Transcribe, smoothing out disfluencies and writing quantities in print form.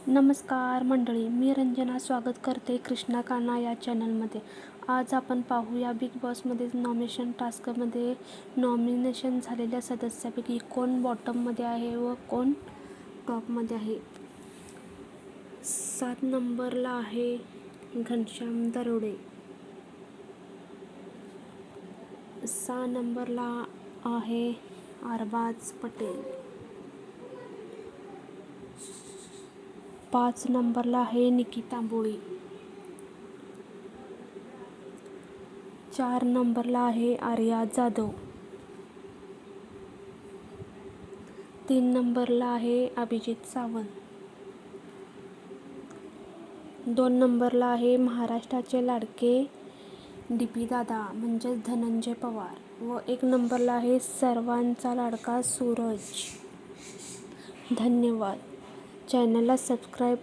नमस्कार मंडळी, मी रंजना स्वागत करते कृष्णा कान्हा या चॅनलमध्ये. आज आपण पाहूया बिग बॉसमध्ये नॉमिनेशन टास्कमध्ये नॉमिनेशन झालेल्या सदस्यापैकी कोण बॉटममध्ये आहे व कोण टॉपमध्ये आहे. 7 नंबरला आहे घनश्याम दरोडे. 6 नंबरला आहे अरबाज पटेल. 5 नंबरला आहे निकिता बोळी. 4 नंबरला आहे आर्या जाधव. 3 नंबरला आहे अभिजित सावंत. 2 नंबरला आहे महाराष्ट्राचे लाडके DP दादा म्हणजेच धनंजय पवार व 1 नंबरला आहे सर्वांचा लाडका सूरज. धन्यवाद. चॅनलला सबस्क्राईब